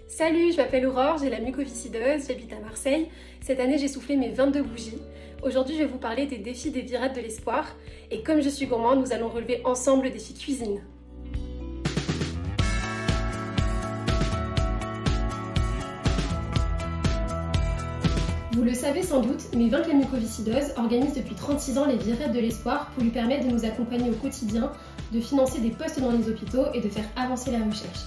Salut, je m'appelle Aurore, j'ai la mucoviscidose, j'habite à Marseille. Cette année, j'ai soufflé mes 22 bougies. Aujourd'hui, je vais vous parler des défis des virades de l'espoir. Et comme je suis gourmande, nous allons relever ensemble le défi cuisine. Vous le savez sans doute, mais Vaincre la mucoviscidose organise depuis 36 ans les virades de l'espoir pour lui permettre de nous accompagner au quotidien, de financer des postes dans les hôpitaux et de faire avancer la recherche.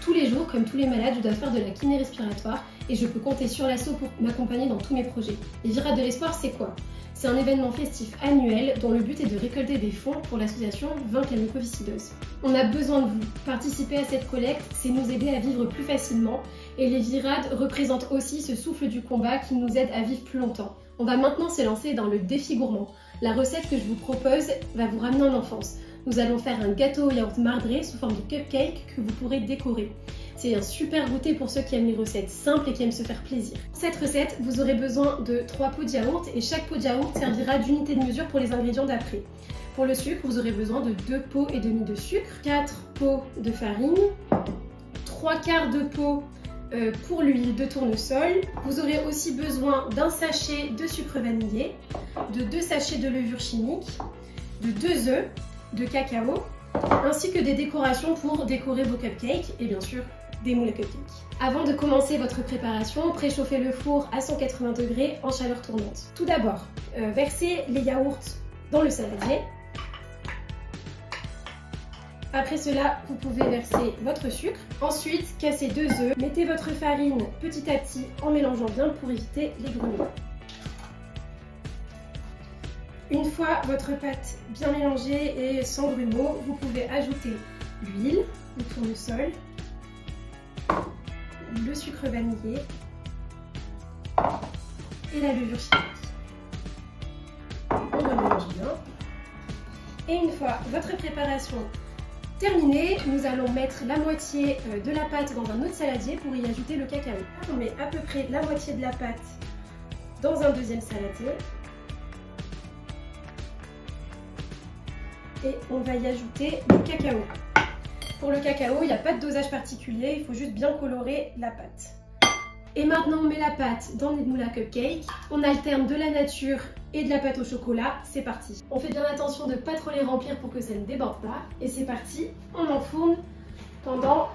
Tous les jours, comme tous les malades, je dois faire de la kiné respiratoire et je peux compter sur l'asso pour m'accompagner dans tous mes projets. Les virades de l'espoir, c'est quoi? C'est un événement festif annuel dont le but est de récolter des fonds pour l'association Vaincre la mucoviscidose. On a besoin de vous. Participer à cette collecte, c'est nous aider à vivre plus facilement et les virades représentent aussi ce souffle du combat qui nous aide à vivre plus longtemps. On va maintenant se lancer dans le défi gourmand. La recette que je vous propose va vous ramener en enfance. Nous allons faire un gâteau au yaourt marbré sous forme de cupcake que vous pourrez décorer. C'est un super goûter pour ceux qui aiment les recettes simples et qui aiment se faire plaisir. Pour cette recette, vous aurez besoin de 3 pots de yaourt et chaque pot de yaourt servira d'unité de mesure pour les ingrédients d'après. Pour le sucre, vous aurez besoin de 2 pots et demi de sucre, 4 pots de farine, 3 quarts de pot pour l'huile de tournesol. Vous aurez aussi besoin d'un sachet de sucre vanillé, de 2 sachets de levure chimique, de 2 œufs, de cacao, ainsi que des décorations pour décorer vos cupcakes et bien sûr des moules à cupcakes. Avant de commencer votre préparation, préchauffez le four à 180 degrés en chaleur tournante. Tout d'abord, versez les yaourts dans le saladier. Après cela, vous pouvez verser votre sucre. Ensuite, cassez 2 œufs. Mettez votre farine petit à petit en mélangeant bien pour éviter les grumeaux. Une fois votre pâte bien mélangée et sans grumeaux, vous pouvez ajouter l'huile, le tournesol, le sucre vanillé et la levure chimique. On remélange bien. Et une fois votre préparation terminée, nous allons mettre la moitié de la pâte dans un autre saladier pour y ajouter le cacao. On met à peu près la moitié de la pâte dans un deuxième saladier. Et on va y ajouter le cacao. Pour le cacao, il n'y a pas de dosage particulier, il faut juste bien colorer la pâte. Et maintenant, on met la pâte dans les moules à cupcake. On alterne de la nature et de la pâte au chocolat. C'est parti. On fait bien attention de ne pas trop les remplir pour que ça ne déborde pas. Et c'est parti, on enfourne pendant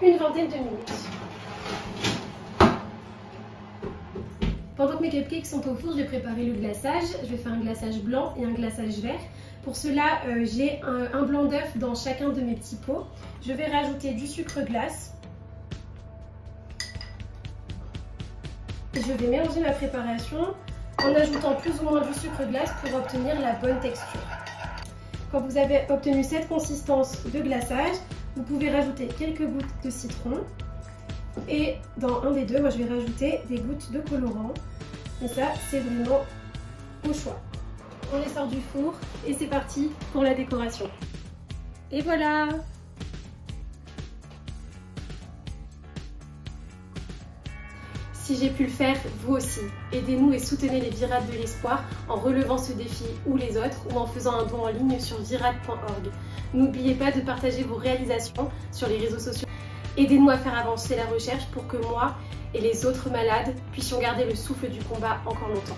une vingtaine de minutes. Pendant que mes cupcakes sont au four, je vais préparer le glaçage. Je vais faire un glaçage blanc et un glaçage vert. Pour cela, j'ai un blanc d'œuf dans chacun de mes petits pots. Je vais rajouter du sucre glace. Et je vais mélanger ma préparation en ajoutant plus ou moins du sucre glace pour obtenir la bonne texture. Quand vous avez obtenu cette consistance de glaçage, vous pouvez rajouter quelques gouttes de citron. Et dans un des deux, moi je vais rajouter des gouttes de colorant. Et ça, c'est vraiment au choix. On les sort du four et c'est parti pour la décoration. Et voilà! Si j'ai pu le faire, vous aussi. Aidez-nous et soutenez les virades de l'espoir en relevant ce défi ou les autres ou en faisant un don en ligne sur virade.org. N'oubliez pas de partager vos réalisations sur les réseaux sociaux. Aidez-nous à faire avancer la recherche pour que moi et les autres malades puissions garder le souffle du combat encore longtemps.